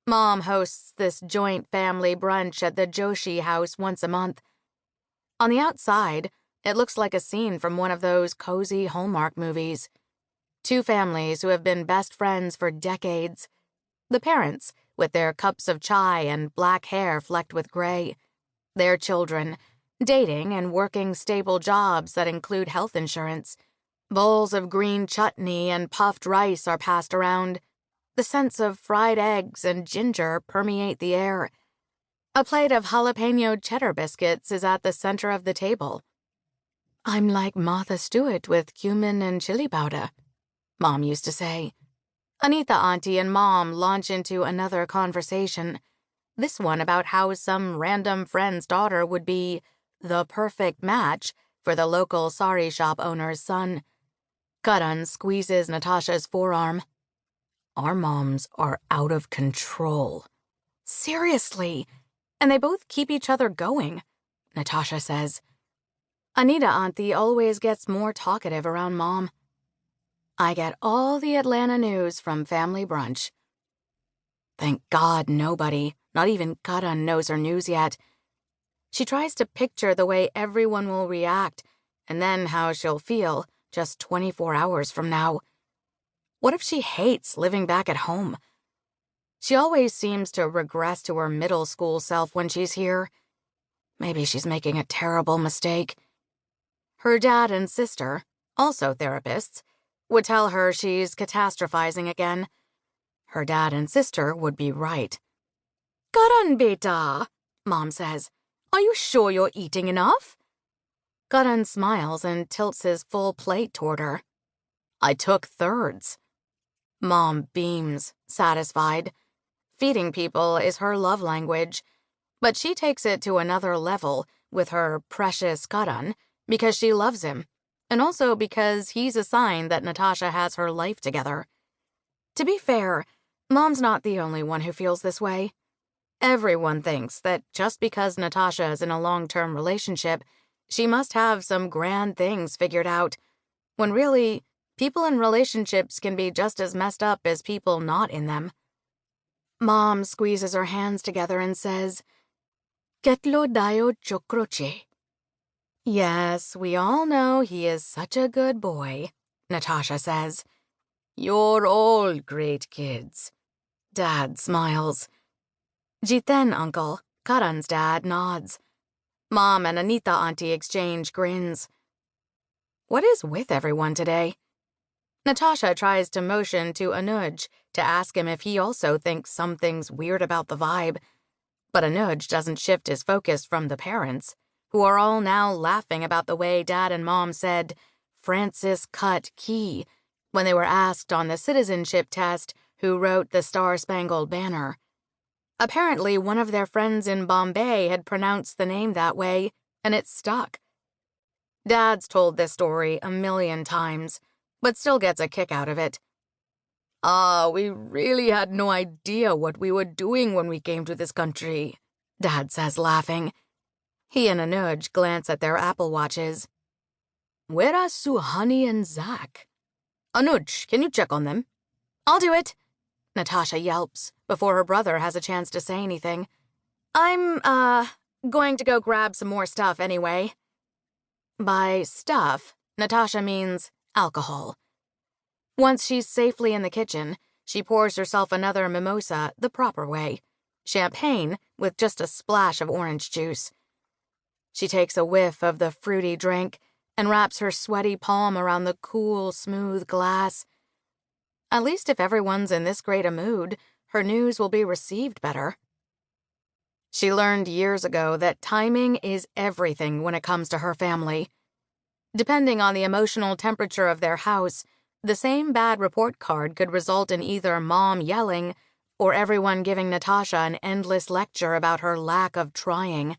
Mom hosts this joint family brunch at the Joshi house once a month. On the outside, it looks like a scene from one of those cozy Hallmark movies. Two families who have been best friends for decades. The parents, with their cups of chai and black hair flecked with gray. Their children, dating and working stable jobs that include health insurance. Bowls of green chutney and puffed rice are passed around. The scents of fried eggs and ginger permeate the air. A plate of jalapeno cheddar biscuits is at the center of the table. "I'm like Martha Stewart with cumin and chili powder," Mom used to say. Anita Auntie and Mom launch into another conversation, this one about how some random friend's daughter would be the perfect match for the local sari shop owner's son. Karan squeezes Natasha's forearm. "Our moms are out of control." "Seriously, and they both keep each other going," Natasha says. Anita Auntie always gets more talkative around Mom. "I get all the Atlanta news from family brunch." Thank God nobody, not even Karan, knows her news yet. She tries to picture the way everyone will react and then how she'll feel just 24 hours from now. What if she hates living back at home? She always seems to regress to her middle school self when she's here. Maybe she's making a terrible mistake. Her dad and sister, also therapists, would tell her she's catastrophizing again. Her dad and sister would be right. "Karan beta," Mom says. "Are you sure you're eating enough?" Karan smiles and tilts his full plate toward her. "I took thirds." Mom beams, satisfied. Feeding people is her love language, but she takes it to another level with her precious Karan because she loves him, and also because he's a sign that Natasha has her life together. To be fair, Mom's not the only one who feels this way. Everyone thinks that just because Natasha is in a long-term relationship, she must have some grand things figured out, when really, people in relationships can be just as messed up as people not in them. Mom squeezes her hands together and says, "Ketlo dayo chokroche." "Yes, we all know he is such a good boy," Natasha says. "You're all great kids." Dad smiles. "Jiten, Uncle," Karan's dad, nods. Mom and Anita Auntie exchange grins. What is with everyone today? Natasha tries to motion to Anuj to ask him if he also thinks something's weird about the vibe, but Anuj doesn't shift his focus from the parents, who are all now laughing about the way Dad and Mom said Francis cut key when they were asked on the citizenship test who wrote the Star-Spangled Banner. Apparently, one of their friends in Bombay had pronounced the name that way, and it stuck. Dad's told this story a million times, but still gets a kick out of it. We really had no idea what we were doing when we came to this country," Dad says, laughing. He and Anuj glance at their Apple Watches. "Where are Suhani and Zach?" "Anuj, can you check on them?" "I'll do it," Natasha yelps before her brother has a chance to say anything. "I'm, going to go grab some more stuff anyway." By stuff, Natasha means alcohol. Once she's safely in the kitchen, she pours herself another mimosa the proper way, champagne with just a splash of orange juice. She takes a whiff of the fruity drink and wraps her sweaty palm around the cool, smooth glass. At least if everyone's in this great a mood, her news will be received better. She learned years ago that timing is everything when it comes to her family. Depending on the emotional temperature of their house, the same bad report card could result in either Mom yelling or everyone giving Natasha an endless lecture about her lack of trying.